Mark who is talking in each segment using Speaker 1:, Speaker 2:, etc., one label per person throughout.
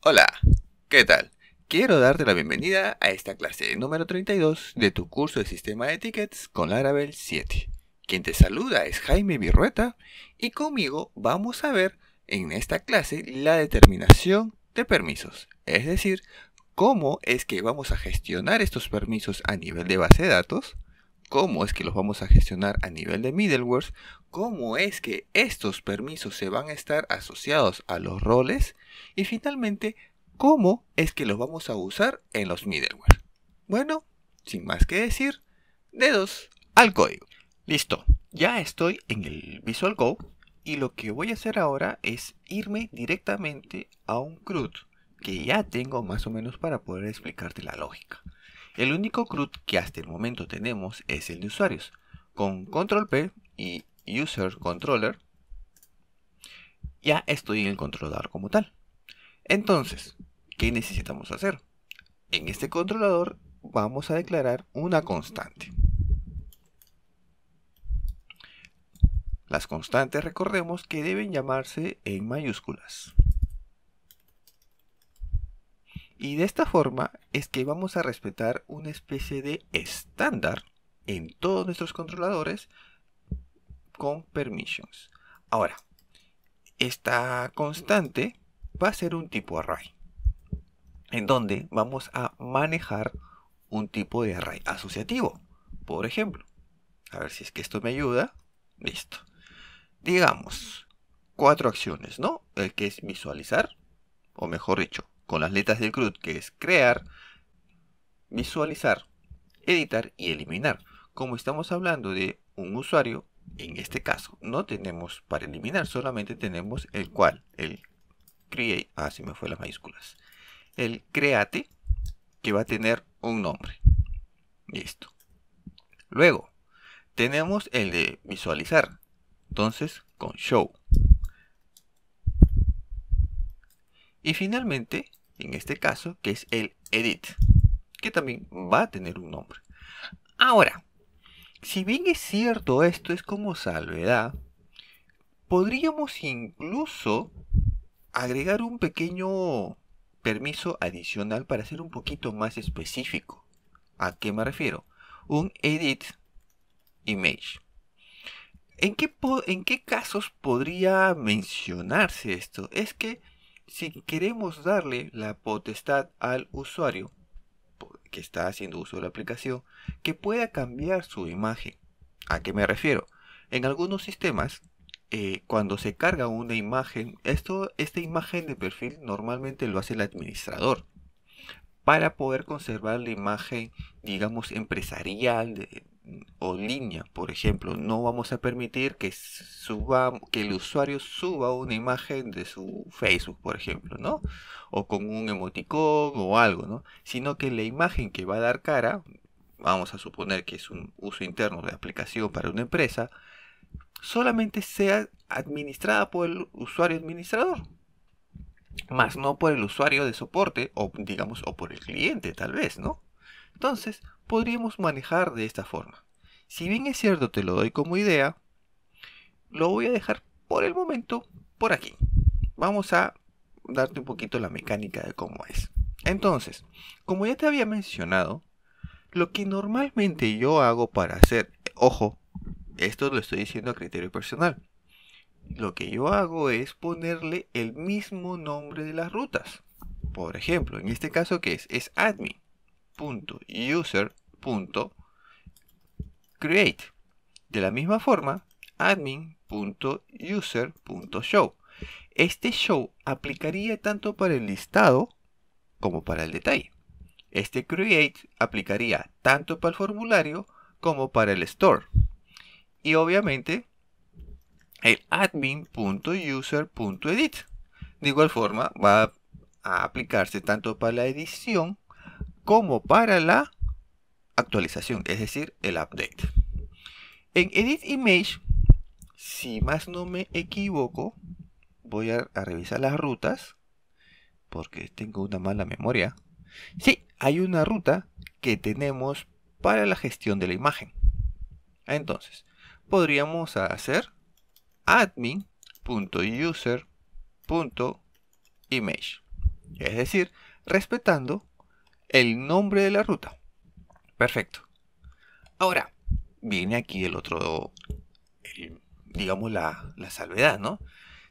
Speaker 1: Hola, ¿qué tal? Quiero darte la bienvenida a esta clase número 32 de tu curso de sistema de tickets con Laravel 7. Quien te saluda es Jaime Virrueta y conmigo vamos a ver en esta clase la determinación de permisos, es decir, cómo es que vamos a gestionar estos permisos a nivel de base de datos, cómo es que los vamos a gestionar a nivel de middleware, cómo es que estos permisos se van a estar asociados a los roles y finalmente cómo es que los vamos a usar en los middleware. Bueno, sin más que decir, dedos al código. Listo, ya estoy en el Visual Code y lo que voy a hacer ahora es irme directamente a un CRUD que ya tengo más o menos para poder explicarte la lógica. El único CRUD que hasta el momento tenemos es el de usuarios, con Control P y User Controller. Ya estoy en el controlador como tal. Entonces, ¿qué necesitamos hacer? En este controlador vamos a declarar una constante. Las constantes recordemos que deben llamarse en mayúsculas. Y de esta forma es que vamos a respetar una especie de estándar en todos nuestros controladores con permissions. Ahora, esta constante va a ser un tipo array, en donde vamos a manejar un tipo de array asociativo. Por ejemplo, a ver si es que esto me ayuda. Listo. Digamos, 4 acciones, ¿no? El que es visualizar, o mejor dicho, con las letras del CRUD, que es crear, visualizar, editar y eliminar. Como estamos hablando de un usuario, en este caso no tenemos para eliminar, solamente tenemos el create, se me fue las mayúsculas, el create, que va a tener un nombre. Listo. Luego, tenemos el de visualizar, entonces con show. Y finalmente, en este caso, que es el edit, que también va a tener un nombre. Ahora, si bien es cierto esto es como salvedad, podríamos incluso agregar un pequeño permiso adicional para ser un poquito más específico. ¿A qué me refiero? Un edit image. ¿En qué casos podría mencionarse esto? Es que si queremos darle la potestad al usuario que está haciendo uso de la aplicación, que pueda cambiar su imagen. ¿A qué me refiero? En algunos sistemas, cuando se carga una imagen, esta imagen de perfil normalmente lo hace el administrador para poder conservar la imagen, digamos, empresarial o línea, por ejemplo. No vamos a permitir que que el usuario suba una imagen de su Facebook, por ejemplo, ¿no? O con un emoticón o algo, ¿no? Sino que la imagen que va a dar cara, vamos a suponer que es un uso interno de aplicación para una empresa, solamente sea administrada por el usuario administrador, más no por el usuario de soporte o digamos o por el cliente tal vez, ¿no? Entonces podríamos manejar de esta forma. Si bien es cierto te lo doy como idea, lo voy a dejar por el momento por aquí. Vamos a darte un poquito la mecánica de cómo es. Entonces, como ya te había mencionado, lo que normalmente yo hago para hacer, ojo, esto lo estoy diciendo a criterio personal, lo que yo hago es ponerle el mismo nombre de las rutas. Por ejemplo, en este caso, ¿qué es? Es admin.user.create. De la misma forma, admin.user.show. Este show aplicaría tanto para el listado como para el detalle. Este create aplicaría tanto para el formulario como para el store. Y obviamente el admin.user.edit. De igual forma va a aplicarse tanto para la edición como para la actualización, es decir, el update. En edit image, si más no me equivoco, voy a revisar las rutas porque tengo una mala memoria. Sí, hay una ruta que tenemos para la gestión de la imagen. Entonces, podríamos hacer admin.user.image. Es decir, respetando el nombre de la ruta. Perfecto. Ahora, viene aquí el otro, digamos la salvedad, ¿no?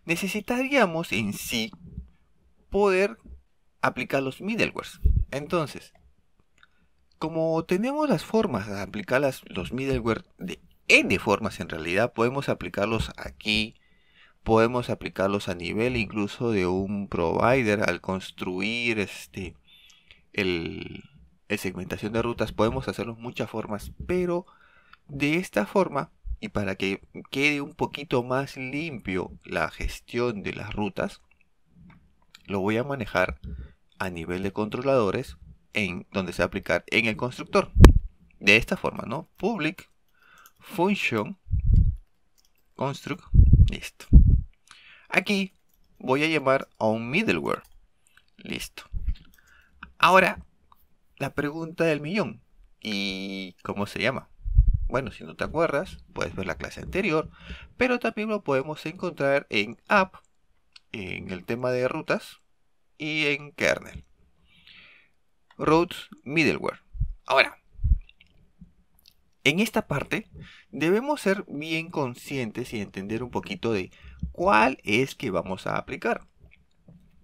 Speaker 1: Necesitaríamos en sí poder aplicar los middlewares. Entonces, como tenemos las formas de aplicar los middleware de N formas en realidad, podemos aplicarlos aquí, podemos aplicarlos a nivel incluso de un provider al construir el segmentación de rutas, podemos hacerlo en muchas formas, pero de esta forma, y para que quede un poquito más limpio la gestión de las rutas, lo voy a manejar a nivel de controladores en donde se va a aplicar en el constructor. De esta forma, ¿no? Public function construct. Listo. Aquí voy a llamar a un middleware. Listo. Ahora, la pregunta del millón. ¿Y cómo se llama? Bueno, si no te acuerdas, puedes ver la clase anterior, pero también lo podemos encontrar en app, en el tema de rutas y en kernel. Routes middleware. Ahora, en esta parte debemos ser bien conscientes y entender un poquito de cuál es que vamos a aplicar.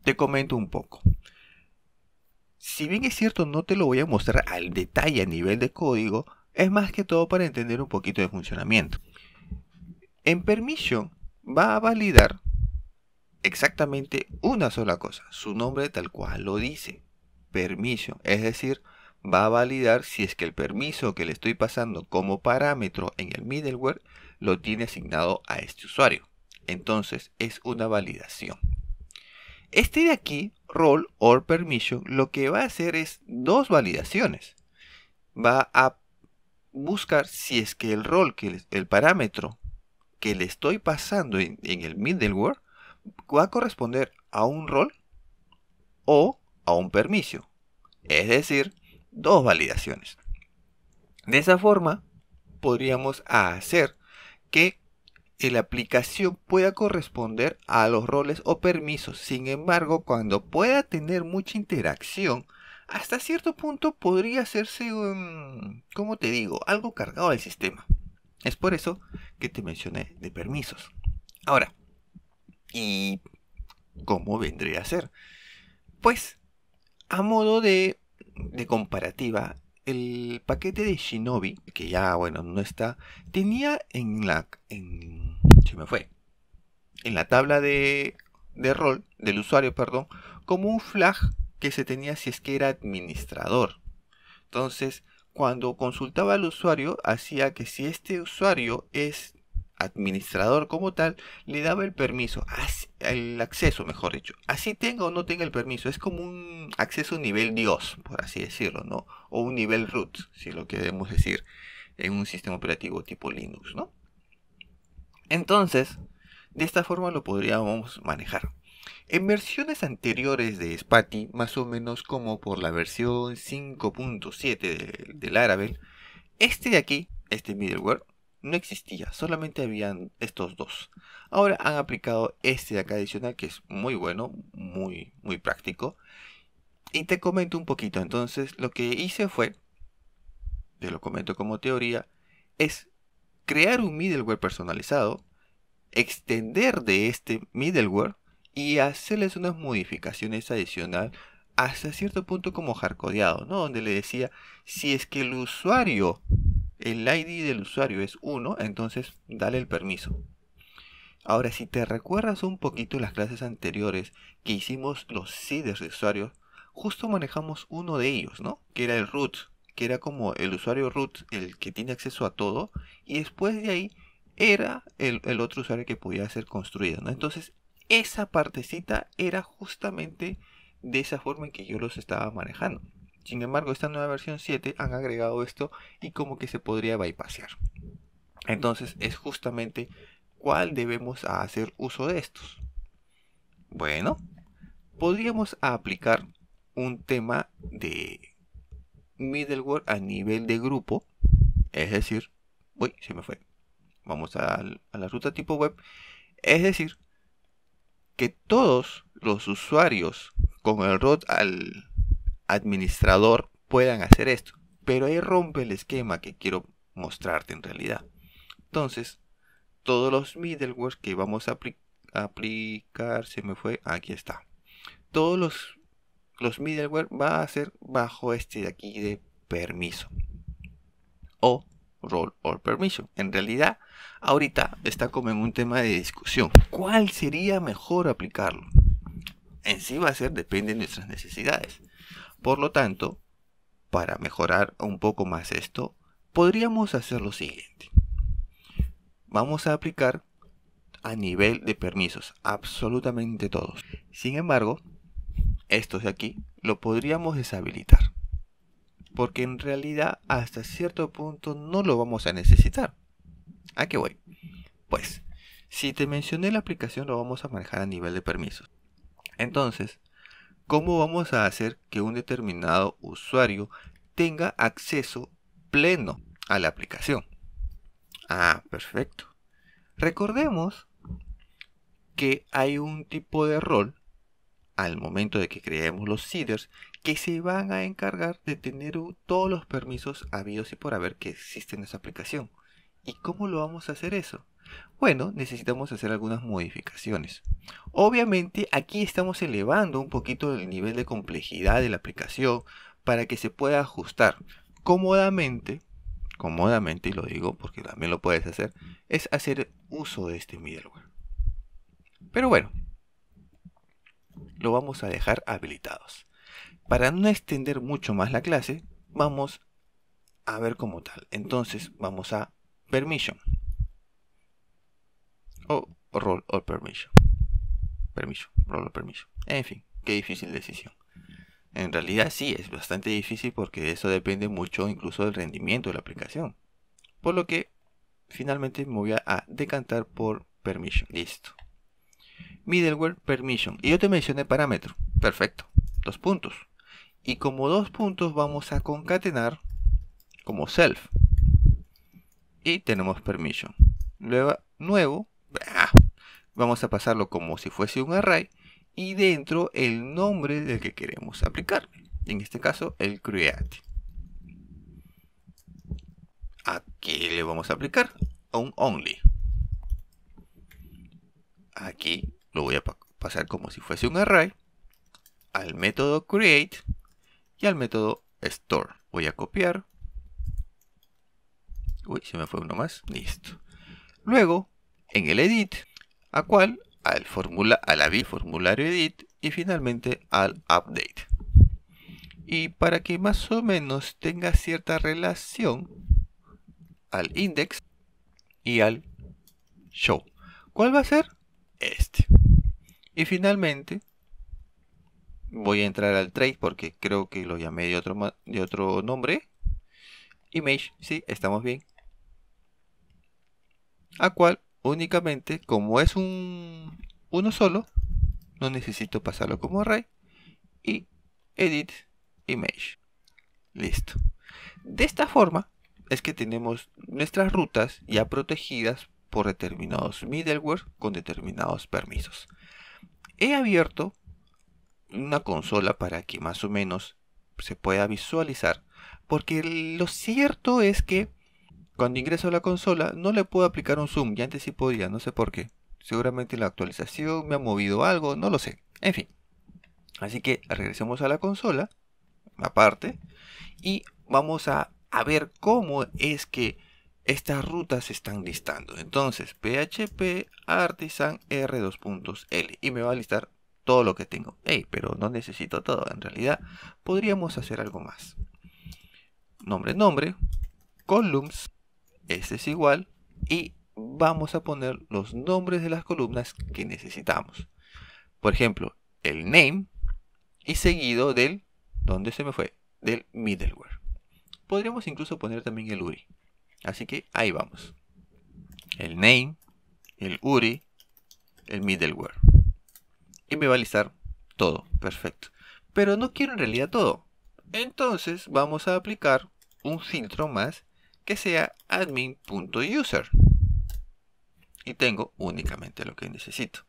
Speaker 1: Te comento un poco. Si bien es cierto, no te lo voy a mostrar al detalle a nivel de código, es más que todo para entender un poquito de funcionamiento. En permission va a validar exactamente una sola cosa, su nombre tal cual lo dice, permission, es decir, va a validar si es que el permiso que le estoy pasando como parámetro en el middleware lo tiene asignado a este usuario. Entonces es una validación. Este de aquí, role or permission, lo que va a hacer es dos validaciones. Va a buscar si es que el rol, el parámetro que le estoy pasando en el middleware va a corresponder a un rol o a un permiso. Es decir, dos validaciones. De esa forma, podríamos hacer que la aplicación pueda corresponder a los roles o permisos. Sin embargo, cuando pueda tener mucha interacción, hasta cierto punto podría hacerse, como te digo, algo cargado del sistema. Es por eso que te mencioné de permisos. Ahora, ¿y cómo vendría a ser? Pues, a modo de comparativa, el paquete de Shinobi, que ya, bueno, no está, tenía se me fue, en la tabla de rol del usuario, perdón, como un flag que se tenía si es que era administrador. Entonces, cuando consultaba al usuario, hacía que si este usuario es administrador como tal, le daba el permiso, el acceso, mejor dicho. Así tenga o no tenga el permiso, es como un acceso nivel Dios, por así decirlo, ¿no? O un nivel root, si lo queremos decir, en un sistema operativo tipo Linux, ¿no? Entonces, de esta forma lo podríamos manejar. En versiones anteriores de Spati, más o menos como por la versión 5.7 del Laravel, este de aquí, este middleware, no existía, solamente habían estos dos. Ahora han aplicado este de acá adicional que es muy bueno, muy práctico. Y te comento un poquito, entonces lo que hice fue, te lo comento como teoría, es crear un middleware personalizado, extender de este middleware y hacerles unas modificaciones adicionales hasta cierto punto como hardcodeado, ¿no? Donde le decía, si es que el usuario, el ID del usuario es 1, entonces dale el permiso. Ahora, si te recuerdas un poquito las clases anteriores que hicimos los seeders de usuarios, justo manejamos uno de ellos, ¿no? Que era el root, que era como el usuario root, el que tiene acceso a todo, y después de ahí era el otro usuario que podía ser construido, ¿no? Entonces, esa partecita era justamente de esa forma en que yo los estaba manejando. Sin embargo, esta nueva versión 7 han agregado esto y como que se podría bypassear. Entonces, es justamente cuál debemos hacer uso de estos. Bueno, podríamos aplicar un tema de middleware a nivel de grupo, es decir, uy, se me fue. Vamos a la ruta tipo web, es decir, que todos los usuarios con el root al administrador puedan hacer esto, pero ahí rompe el esquema que quiero mostrarte en realidad. Entonces, todos los middleware que vamos a aplicar, se me fue, aquí está. Todos los middleware va a ser bajo este de aquí de permiso o role or permission. En realidad, ahorita está como en un tema de discusión. ¿Cuál sería mejor aplicarlo? En sí va a ser, depende de nuestras necesidades. Por lo tanto, para mejorar un poco más esto, podríamos hacer lo siguiente. Vamos a aplicar a nivel de permisos absolutamente todos. Sin embargo, estos de aquí lo podríamos deshabilitar, porque en realidad hasta cierto punto no lo vamos a necesitar. ¿A qué voy? Pues, si te mencioné la aplicación lo vamos a manejar a nivel de permisos. Entonces, ¿cómo vamos a hacer que un determinado usuario tenga acceso pleno a la aplicación? Ah, perfecto. Recordemos que hay un tipo de rol al momento de que creemos los seeders que se van a encargar de tener todos los permisos habidos y por haber que existen en esa aplicación. ¿Y cómo lo vamos a hacer eso? Bueno, necesitamos hacer algunas modificaciones. Obviamente aquí estamos elevando un poquito el nivel de complejidad de la aplicación para que se pueda ajustar cómodamente, y lo digo porque también lo puedes hacer, es hacer uso de este middleware. Pero bueno, lo vamos a dejar habilitados. Para no extender mucho más la clase, vamos a ver como tal. Entonces vamos a permission o role or permission. Role or permission. En fin, qué difícil decisión. En realidad sí, es bastante difícil porque eso depende mucho incluso del rendimiento de la aplicación. Por lo que finalmente me voy a decantar por permission. Listo. Middleware permission. Y yo te mencioné parámetro. Perfecto. 2 puntos. Y como 2 puntos vamos a concatenar como self. Y tenemos permission. Luego, nuevo. Vamos a pasarlo como si fuese un array. Y dentro el nombre del que queremos aplicar. En este caso el create. ¿A qué le vamos a aplicar? A un only. Aquí lo voy a pasar como si fuese un array. Al método create. Y al método store. Voy a copiar. Uy, se me fue uno más. Listo. Luego, en el edit, a cual al formulario edit y finalmente al update. Y para que más o menos tenga cierta relación al index y al show. ¿Cuál va a ser? Este. Y finalmente voy a entrar al trade porque creo que lo llamé de otro nombre. Image, sí, estamos bien. A cual únicamente, como es uno solo, no necesito pasarlo como array. Y edit image. Listo. De esta forma es que tenemos nuestras rutas ya protegidas por determinados middleware con determinados permisos. He abierto una consola para que más o menos se pueda visualizar, porque lo cierto es que cuando ingreso a la consola no le puedo aplicar un zoom, y antes sí podía, no sé por qué. Seguramente la actualización me ha movido algo, no lo sé. En fin. Así que regresemos a la consola, aparte, y vamos a ver cómo es que estas rutas se están listando. Entonces, php artisan r2.l y me va a listar todo lo que tengo. Hey, pero no necesito todo. En realidad, podríamos hacer algo más. Nombre, columns, este es igual, y vamos a poner los nombres de las columnas que necesitamos. Por ejemplo, el name y seguido del, ¿dónde se me fue? Del middleware. Podríamos incluso poner también el URI. Así que ahí vamos. El name, el URI, el middleware. Y me va a listar todo. Perfecto. Pero no quiero en realidad todo. Entonces vamos a aplicar un filtro más que sea admin.user. Y tengo únicamente lo que necesito.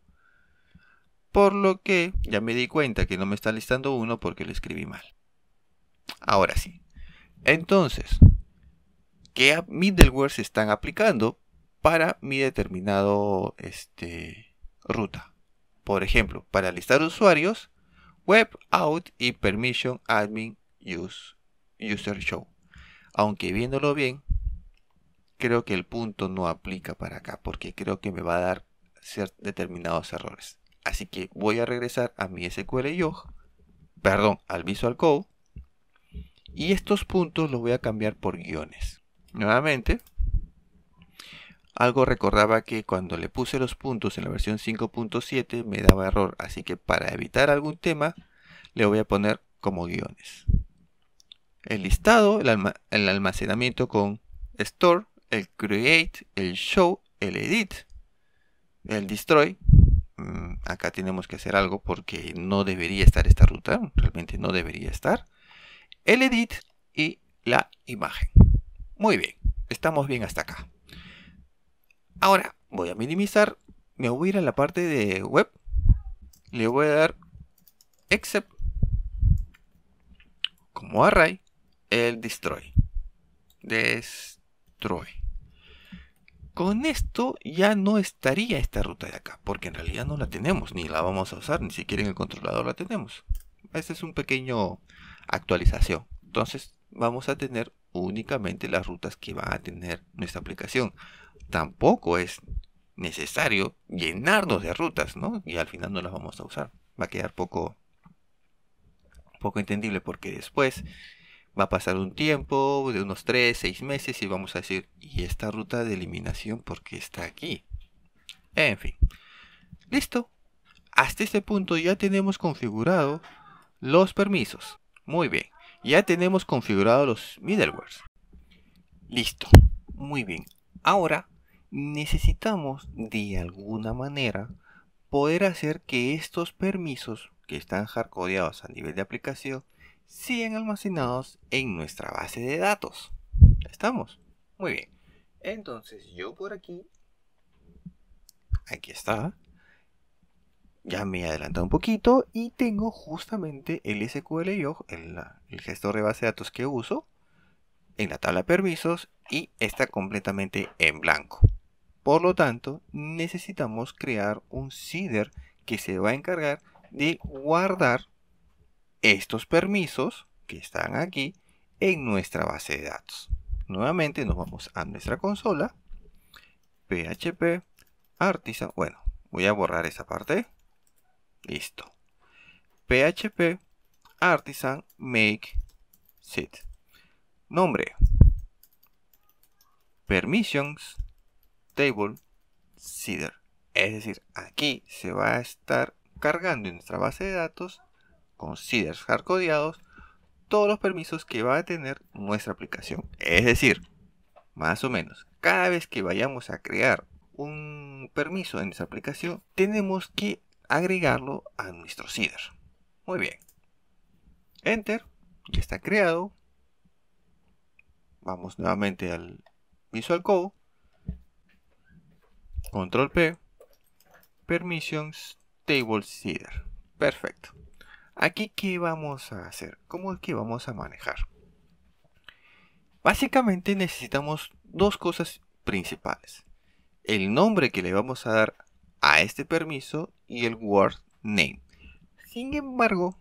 Speaker 1: por lo que ya me di cuenta que no me está listando uno porque lo escribí mal. Ahora sí. Entonces, ¿qué middleware se están aplicando para mi determinado ruta? Por ejemplo, para listar usuarios, web out y permission admin user show. Aunque viéndolo bien, creo que el punto no aplica para acá porque creo que me va a dar determinados errores. Así que voy a regresar a mi SQL al Visual Code, y estos puntos los voy a cambiar por guiones. Nuevamente, algo recordaba que cuando le puse los puntos en la versión 5.7 me daba error, así que para evitar algún tema le voy a poner como guiones. El listado, el almacenamiento con store, el create, el show, el edit, el destroy. Acá tenemos que hacer algo porque no debería estar esta ruta, realmente no debería estar. El edit y la imagen. Muy bien, estamos bien hasta acá. Ahora voy a minimizar, me voy a ir a la parte de web, le voy a dar except como array el destroy. Con esto ya no estaría esta ruta de acá, porque en realidad no la tenemos, ni la vamos a usar, ni siquiera en el controlador la tenemos. Este es un pequeño actualización. Entonces vamos a tener únicamente las rutas que va a tener nuestra aplicación. Tampoco es necesario llenarnos de rutas, ¿no? Y al final no las vamos a usar. Va a quedar poco entendible porque después va a pasar un tiempo de unos 3-6 meses y vamos a decir, ¿y esta ruta de eliminación por qué está aquí? En fin. Listo. Hasta este punto ya tenemos configurado los permisos. Muy bien. Ya tenemos configurado los middlewares. Listo. Muy bien. Ahora necesitamos de alguna manera poder hacer que estos permisos que están hardcodeados a nivel de aplicación sigan almacenados en nuestra base de datos. ¿Estamos? Muy bien. Entonces yo por aquí está. Ya me he adelantado un poquito y tengo justamente el SQL el gestor de base de datos que uso en la tabla de permisos, y está completamente en blanco. Por lo tanto, necesitamos crear un seeder que se va a encargar de guardar estos permisos que están aquí en nuestra base de datos. Nuevamente nos vamos a nuestra consola, php artisan, bueno, voy a borrar esa parte. Listo. PHP artisan make seed. Nombre. Permissions table seeder. Es decir, aquí se va a estar cargando en nuestra base de datos con seeders hardcodeados todos los permisos que va a tener nuestra aplicación. Es decir, más o menos, cada vez que vayamos a crear un permiso en nuestra aplicación, tenemos que agregarlo a nuestro seeder. Muy bien. Enter. Ya está creado. Vamos nuevamente al Visual Code. Control P. Permissions Table Seeder. Perfecto. Aquí, ¿qué vamos a hacer? ¿Cómo es que vamos a manejar? Básicamente necesitamos dos cosas principales. El nombre que le vamos a dar a este permiso y el word name. Sin embargo,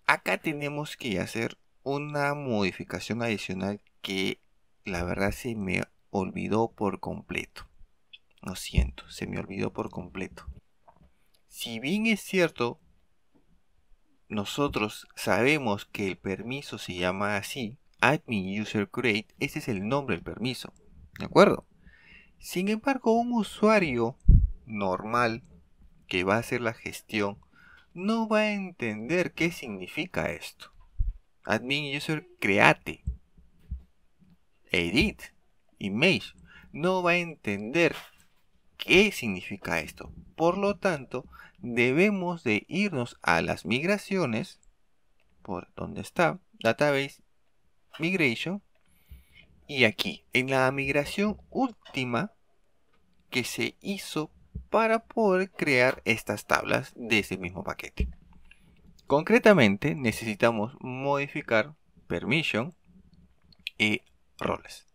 Speaker 1: acá tenemos que hacer una modificación adicional que la verdad se me olvidó por completo. Lo siento, se me olvidó por completo. Si bien es cierto, nosotros sabemos que el permiso se llama así, admin user create, ese es el nombre del permiso, ¿de acuerdo? Sin embargo, un usuario normal que va a hacer la gestión no va a entender qué significa esto. Admin user create, edit, image, no va a entender qué significa esto. Por lo tanto, debemos de irnos a las migraciones, por donde está Database Migration, y aquí, en la migración última que se hizo para poder crear estas tablas de ese mismo paquete. Concretamente necesitamos modificar permission y roles.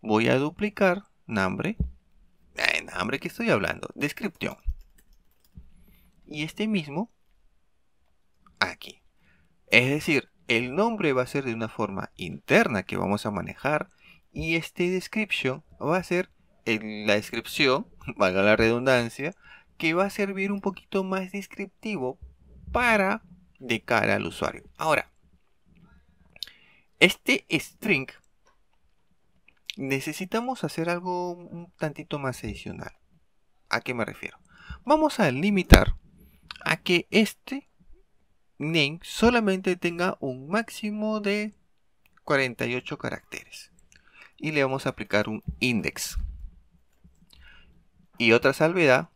Speaker 1: Voy a duplicar nombre, nombre que estoy hablando, descripción, y este mismo aquí. Es decir, el nombre va a ser de una forma interna que vamos a manejar y este description va a ser la descripción, valga la redundancia, que va a servir un poquito más descriptivo para de cara al usuario. Ahora, este string necesitamos hacer algo un tantito más adicional. ¿A qué me refiero? Vamos a limitar a que este name solamente tenga un máximo de 48 caracteres y le vamos a aplicar un index. Y otra salvedad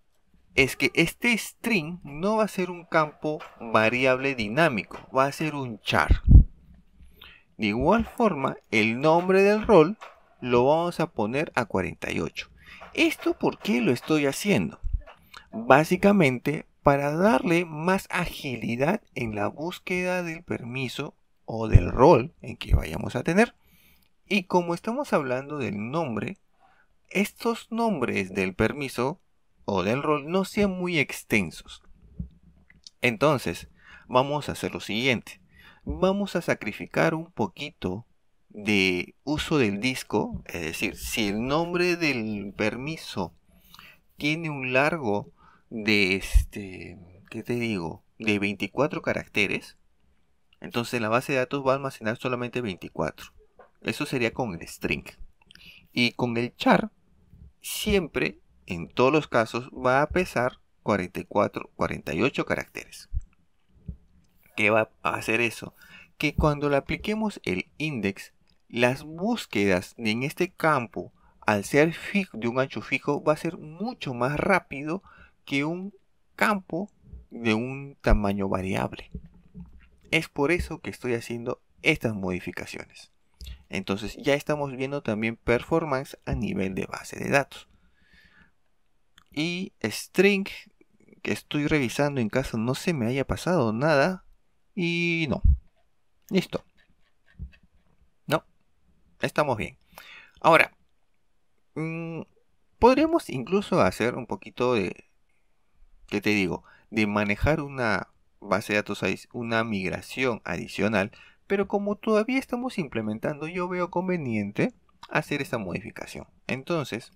Speaker 1: es que este string no va a ser un campo variable dinámico, va a ser un char. De igual forma, el nombre del rol lo vamos a poner a 48. ¿Esto por qué lo estoy haciendo? Básicamente para darle más agilidad en la búsqueda del permiso o del rol en que vayamos a tener. Y como estamos hablando del nombre, estos nombres del permiso o del rol no sean muy extensos. Entonces, vamos a hacer lo siguiente. Vamos a sacrificar un poquito de uso del disco, es decir, si el nombre del permiso tiene un largo de ¿qué te digo? De 24 caracteres, entonces la base de datos va a almacenar solamente 24. Eso sería con el string. Y con el char, siempre, en todos los casos, va a pesar 48 caracteres. ¿Qué va a hacer eso? Que cuando le apliquemos el index, las búsquedas en este campo, al ser de un ancho fijo, va a ser mucho más rápido que un campo de un tamaño variable. Es por eso que estoy haciendo estas modificaciones. Entonces ya estamos viendo también performance a nivel de base de datos. Y string, que estoy revisando en caso no se me haya pasado nada. Y no. Listo. No. Estamos bien. Ahora, podríamos incluso hacer un poquito de, ¿qué te digo? De manejar una base de datos, una migración adicional. Pero como todavía estamos implementando, yo veo conveniente hacer esta modificación. Entonces,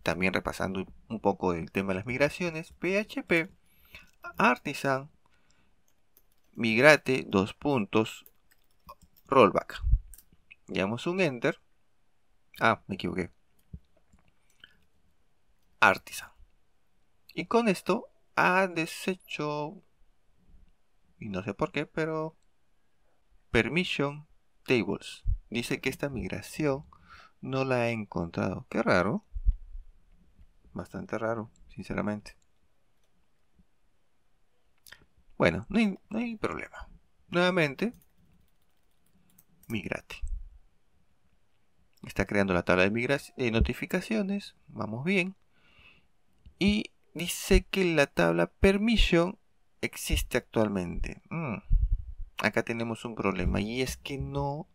Speaker 1: también repasando un poco el tema de las migraciones, PHP artisan migrate rollback. Le damos un enter. Me equivoqué. Artisan. Y con esto ha deshecho, y no sé por qué, pero permission tables. Dice que esta migración no la ha encontrado. Qué raro. Bastante raro, sinceramente. Bueno, no hay problema. Nuevamente, migrate. Está creando la tabla de notificaciones. Vamos bien. Y dice que la tabla permission existe actualmente. Acá tenemos un problema. Y es que no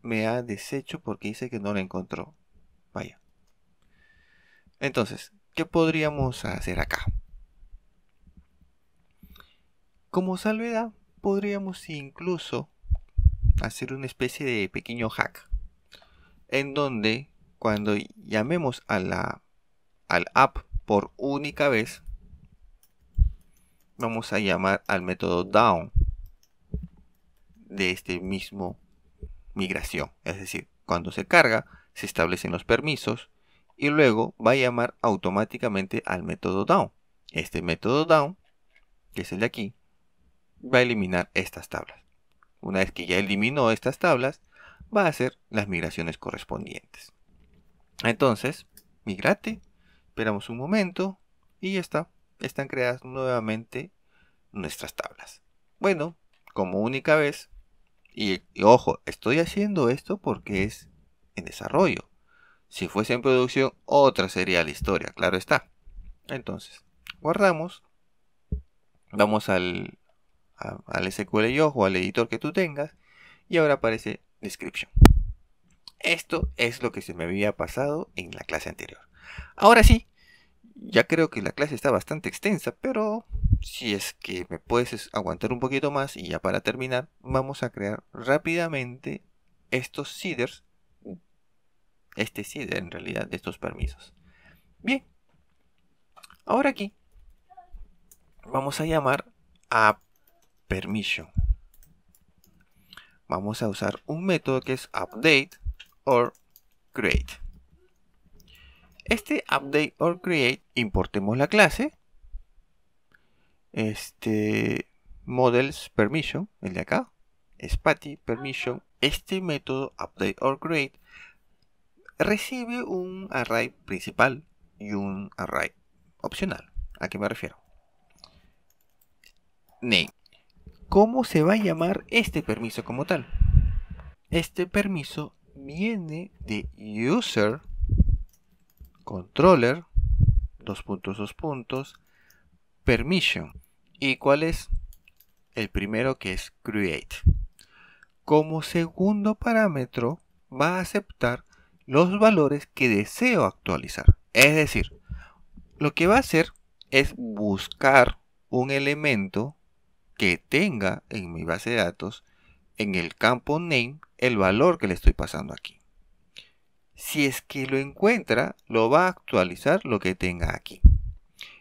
Speaker 1: me ha deshecho porque dice que no la encontró. Vaya. Entonces, ¿qué podríamos hacer acá? Como salvedad, podríamos incluso hacer una especie de pequeño hack. En donde cuando llamemos al app por única vez, vamos a llamar al método down de este mismo migración. Es decir, cuando se carga, se establecen los permisos y luego va a llamar automáticamente al método down. Este método down, que es el de aquí, va a eliminar estas tablas. Una vez que ya eliminó estas tablas, va a hacer las migraciones correspondientes. Entonces, migrate, esperamos un momento y ya está. Están creadas nuevamente nuestras tablas. Bueno, como única vez, y ojo, estoy haciendo esto porque es en desarrollo. Si fuese en producción, otra sería la historia, claro está. Entonces, Guardamos, vamos al SQLioh o al editor que tú tengas y ahora aparece description. Esto es lo que se me había pasado en la clase anterior. Ahora sí, ya creo que la clase está bastante extensa, pero si es que me puedes aguantar un poquito más y ya para terminar, vamos a crear rápidamente estos seeders, este seeder en realidad de estos permisos. Bien, ahora aquí vamos a llamar a permission. Vamos a usar un método que es update or create. Este update or create, importemos la clase, models permission, el de acá, spati permission. Este método update or create recibe un array principal y un array opcional. ¿A qué me refiero? Name. ¿Cómo se va a llamar este permiso como tal? Este permiso viene de user controller permission. ¿Y cuál es? El primero, que es create. Como segundo parámetro va a aceptar los valores que deseo actualizar. Es decir, lo que va a hacer es buscar un elemento que tenga en mi base de datos, en el campo name, el valor que le estoy pasando aquí. Si es que lo encuentra, lo va a actualizar lo que tenga aquí.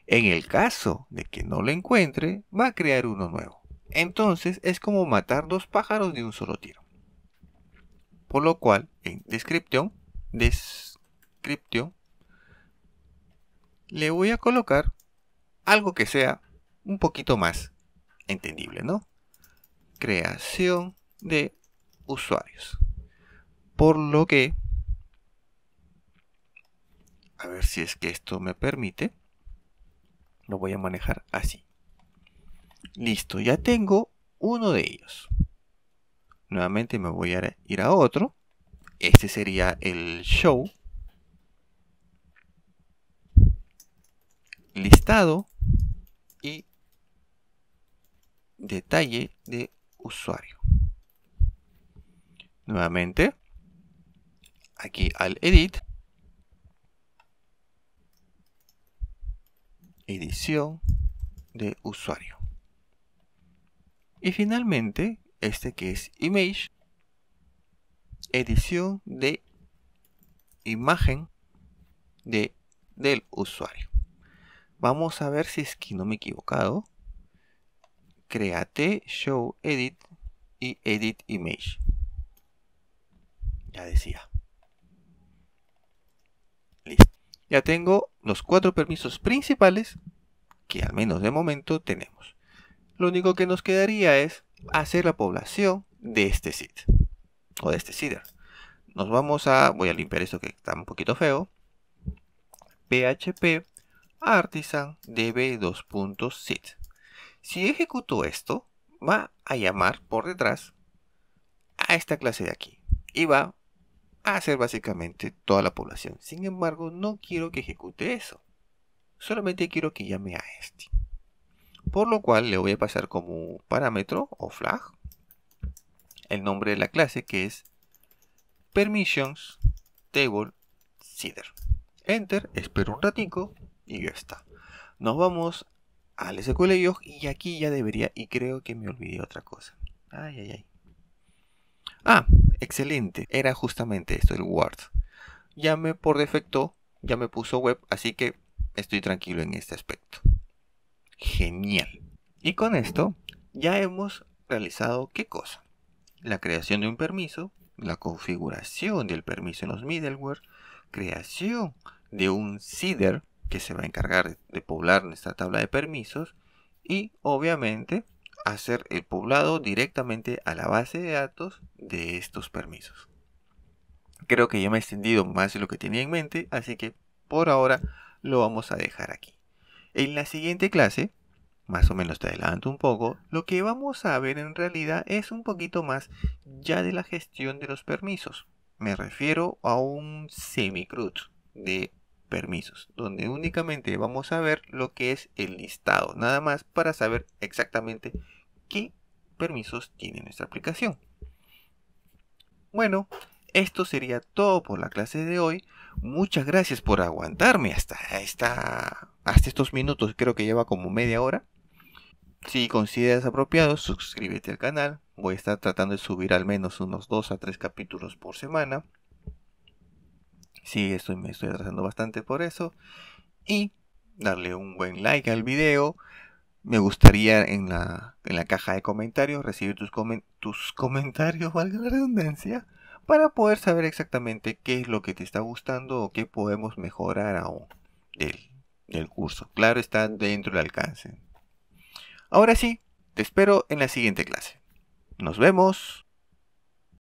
Speaker 1: En el caso de que no lo encuentre, va a crear uno nuevo. Entonces es como matar dos pájaros de un solo tiro. Por lo cual, en description, le voy a colocar algo que sea un poquito más entendible, ¿no? Creación de usuarios. Por lo que, a ver si es que esto me permite, lo voy a manejar así. Listo, ya tengo uno de ellos. Nuevamente me voy a ir a otro. Este sería el show. Listado y detalle de usuario. Nuevamente, aquí al edit, edición de usuario. Y finalmente, este que es image, edición de imagen del usuario. Vamos a ver si es que no me he equivocado. Create, show, edit y edit image. Ya decía. Listo. Ya tengo los 4 permisos principales que al menos de momento tenemos. Lo único que nos quedaría es hacer la población de este seed o de este seeder. Nos vamos a, voy a limpiar esto que está un poquito feo. PHP artisan db2.seed. Si ejecuto esto, va a llamar por detrás a esta clase de aquí y va a hacer básicamente toda la población. Sin embargo, no quiero que ejecute eso. Solamente quiero que llame a este. Por lo cual le voy a pasar como parámetro o flag el nombre de la clase, que es permissions table seeder. Enter, espero un ratico y ya está. Nos vamos al SQLioh y aquí ya debería, y creo que me olvidé otra cosa. Excelente, era justamente esto, el Word. Por defecto ya me puso web, así que estoy tranquilo en este aspecto. Genial. Y con esto ya hemos realizado ¿qué cosa? La creación de un permiso, la configuración del permiso en los middleware, creación de un seeder que se va a encargar de poblar nuestra tabla de permisos y obviamente hacer el poblado directamente a la base de datos de estos permisos. Creo que ya me he extendido más de lo que tenía en mente, así que por ahora lo vamos a dejar aquí. En la siguiente clase, más o menos te adelanto un poco, lo que vamos a ver en realidad es un poquito más ya de la gestión de los permisos. Me refiero a un semi-CRUD de permisos, donde únicamente vamos a ver lo que es el listado, nada más para saber exactamente qué permisos tiene nuestra aplicación. Bueno, esto sería todo por la clase de hoy. Muchas gracias por aguantarme hasta estos minutos, creo que lleva como media hora. Si consideras apropiado, suscríbete al canal. Voy a estar tratando de subir al menos unos 2 a 3 capítulos por semana. Sí, me estoy atrasando bastante por eso. Y darle un buen like al video. Me gustaría en la caja de comentarios recibir tus comentarios, valga la redundancia, para poder saber exactamente qué es lo que te está gustando o qué podemos mejorar aún del curso. Claro, está dentro del alcance. Ahora sí, te espero en la siguiente clase. Nos vemos.